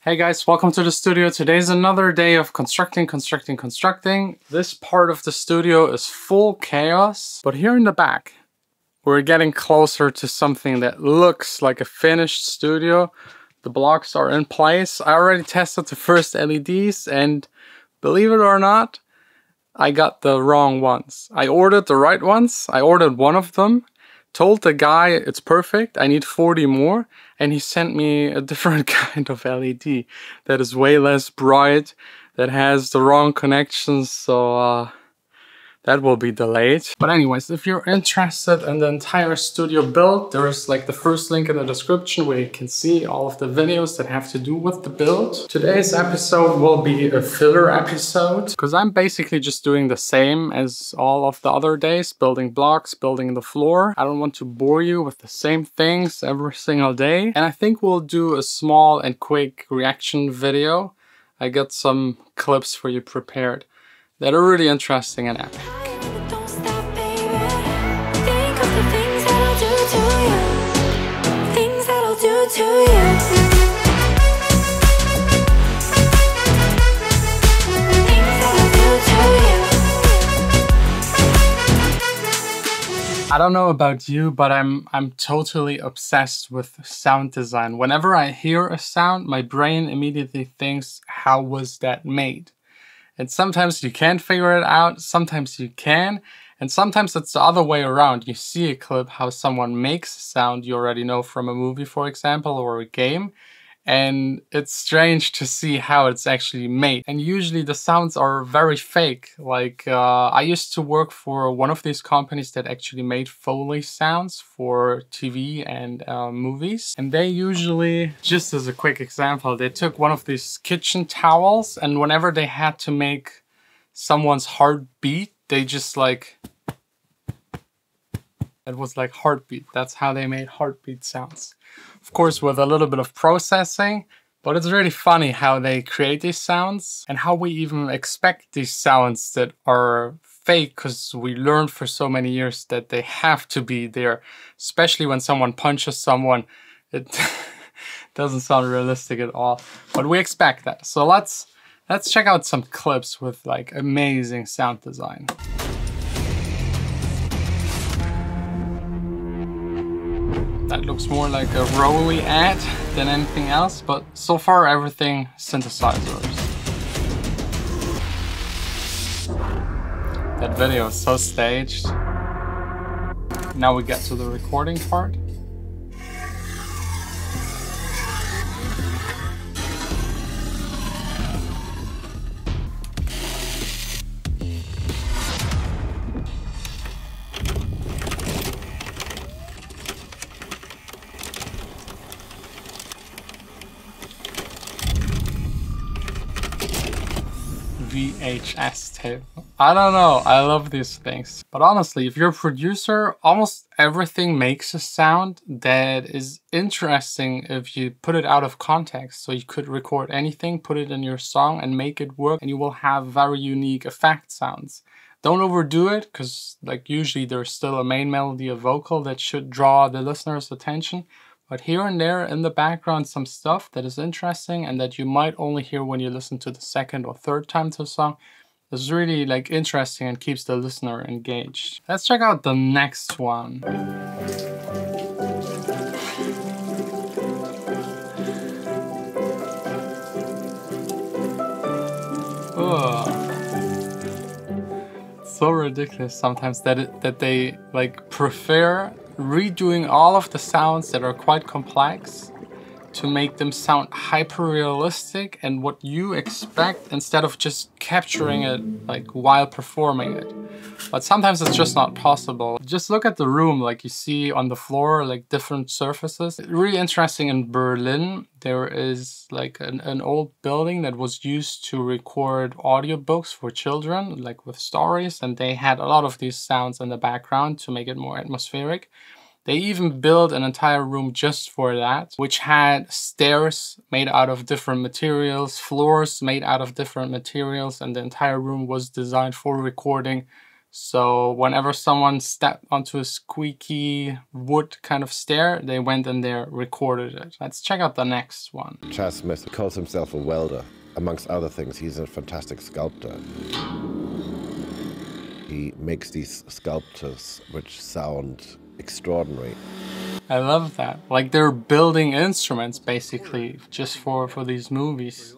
Hey guys, welcome to the studio. Today's another day of constructing. This part of the studio is full chaos, but here in the back, we're getting closer to something that looks like a finished studio. The blocks are in place. I already tested the first LEDs and believe it or not, I got the wrong ones. I ordered the right ones. I ordered one of them. Told the guy it's perfect, I need 40 more, and he sent me a different kind of LED that is way less bright, that has the wrong connections, so that will be delayed. But anyways, if you're interested in the entire studio build, there is like the first link in the description where you can see all of the videos that have to do with the build. Today's episode will be a filler episode, because I'm basically just doing the same as all of the other days, building blocks, building the floor. I don't want to bore you with the same things every single day. And I think we'll do a small and quick reaction video. I got some clips for you prepared that are really interesting and epic. I don't know about you, but I'm totally obsessed with sound design. Whenever I hear a sound, my brain immediately thinks, how was that made? And sometimes you can't figure it out, sometimes you can, and sometimes it's the other way around. You see a clip how someone makes a sound you already know from a movie, for example, or a game, and it's strange to see how it's actually made. And usually the sounds are very fake. Like, I used to work for one of these companies that actually made Foley sounds for TV and movies. And they usually, just as a quick example, they took one of these kitchen towels, and whenever they had to make someone's heart beat, they just like... It was like heartbeat. That's how they made heartbeat sounds. Of course, with a little bit of processing, but it's really funny how they create these sounds and how we even expect these sounds that are fake, because we learned for so many years that they have to be there, especially when someone punches someone. It doesn't sound realistic at all, but we expect that. So let's check out some clips with like amazing sound design. That looks more like a Rolly ad than anything else, but so far everything synthesizers. That video is so staged. Now we get to the recording part. VHS tape. I don't know, I love these things. But honestly, if you're a producer, almost everything makes a sound that is interesting if you put it out of context. So you could record anything, put it in your song and make it work, and you will have very unique effect sounds. Don't overdo it, because like usually there's still a main melody, a vocal that should draw the listener's attention. But here and there in the background, some stuff that is interesting and that you might only hear when you listen to the second or third time to a song is really like interesting and keeps the listener engaged. Let's check out the next one. So ridiculous sometimes that they like prefer redoing all of the sounds that are quite complex to make them sound hyper realistic and what you expect, instead of just capturing it like while performing it. But sometimes it's just not possible. Just look at the room, like you see on the floor, like different surfaces. Really interesting, in Berlin, there is like an old building that was used to record audiobooks for children, like with stories, and they had a lot of these sounds in the background to make it more atmospheric. They even built an entire room just for that, which had stairs made out of different materials, floors made out of different materials, and the entire room was designed for recording So whenever someone stepped onto a squeaky wood kind of stair, they went in there, recorded it. Let's check out the next one. Chas Smith calls himself a welder. Amongst other things, he's a fantastic sculptor. He makes these sculptures which sound extraordinary. I love that. Like they're building instruments basically just for these movies.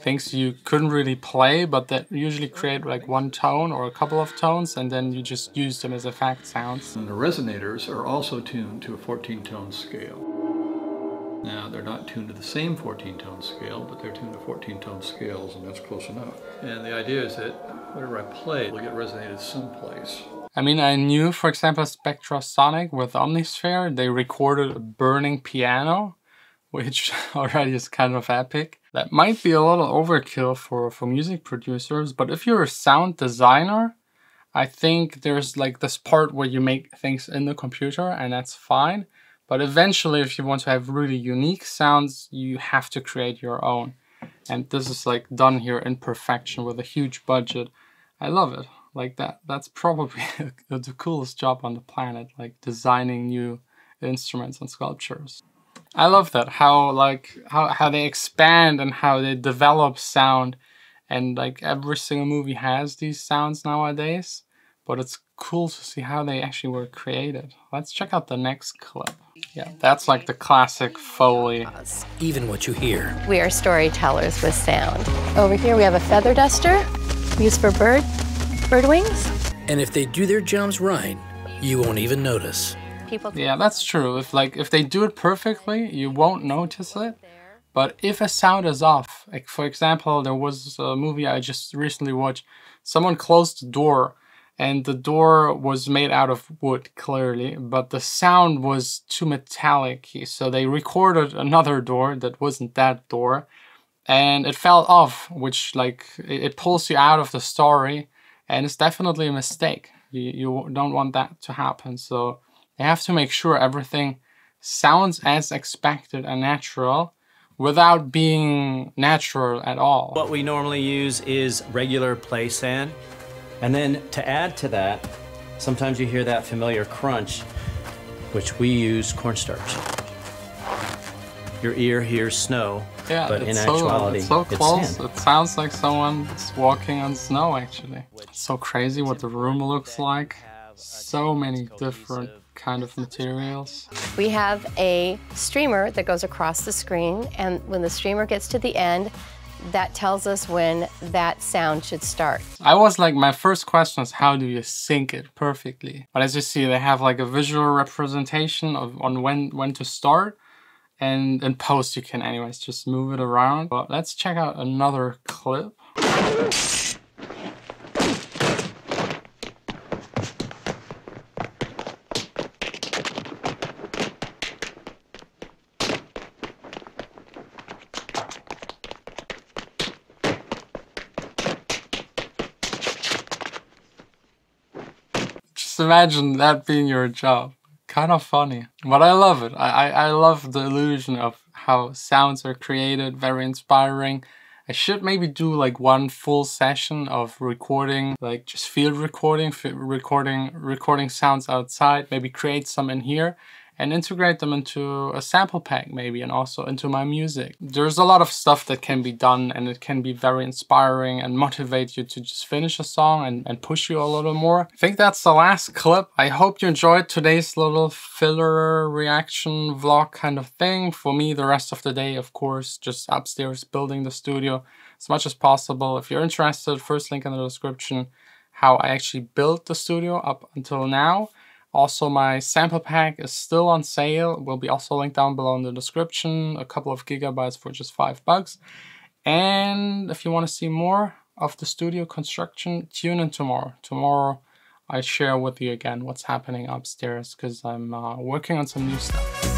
Things you couldn't really play, but that usually create like one tone or a couple of tones, and then you just use them as effect sounds. And the resonators are also tuned to a 14-tone scale. Now, they're not tuned to the same 14-tone scale, but they're tuned to 14-tone scales, and that's close enough. And the idea is that whatever I play will get resonated someplace. I mean, I knew, for example, Spectrasonic with Omnisphere, they recorded a burning piano, which already is kind of epic. That might be a little overkill for music producers, but if you're a sound designer, I think there's like this part where you make things in the computer, and that's fine. But eventually, if you want to have really unique sounds, you have to create your own. And this is like done here in perfection with a huge budget. I love it. Like that's probably the coolest job on the planet, like designing new instruments and sculptures. I love that, how they expand and how they develop sound, and like every single movie has these sounds nowadays, but it's cool to see how they actually were created. Let's check out the next clip. Yeah, that's like the classic Foley. Even what you hear. We are storytellers with sound. Over here we have a feather duster, used for bird wings. And if they do their jobs right, you won't even notice. Yeah, that's true. If they do it perfectly, you won't notice it. But if a sound is off, like for example, there was a movie I just recently watched. Someone closed the door, and the door was made out of wood, clearly, but the sound was too metallic. So they recorded another door that wasn't that door, and it fell off, which like it pulls you out of the story, and it's definitely a mistake. You don't want that to happen. So they have to make sure everything sounds as expected and natural without being natural at all. What we normally use is regular play sand. And then to add to that, sometimes you hear that familiar crunch, which we use cornstarch. Your ear hears snow, yeah, but in actuality, it's so close. It's sand. It sounds like someone's walking on snow, actually. It's so crazy what the room looks like. So many different kind of materials. We have a streamer that goes across the screen, and when the streamer gets to the end, that tells us when that sound should start. I was like, my first question is, how do you sync it perfectly? But as you see, they have like a visual representation on when to start, and in post you can anyways just move it around. But let's check out another clip. Just imagine that being your job. Kind of funny, but I love it. I love the illusion of how sounds are created, very inspiring. I should maybe do like one full session of recording, like just field recording, recording sounds outside, maybe create some in here and integrate them into a sample pack maybe, and also into my music. There's a lot of stuff that can be done, and it can be very inspiring and motivate you to just finish a song and push you a little more. I think that's the last clip. I hope you enjoyed today's little filler reaction vlog kind of thing. For me, the rest of the day, of course, just upstairs building the studio as much as possible. If you're interested, first link in the description, how I actually built the studio up until now. Also, my sample pack is still on sale. Will be also linked down below in the description. A couple of gigabytes for just $5. And if you want to see more of the studio construction, tune in tomorrow. Tomorrow, I share with you again what's happening upstairs, because I'm working on some new stuff.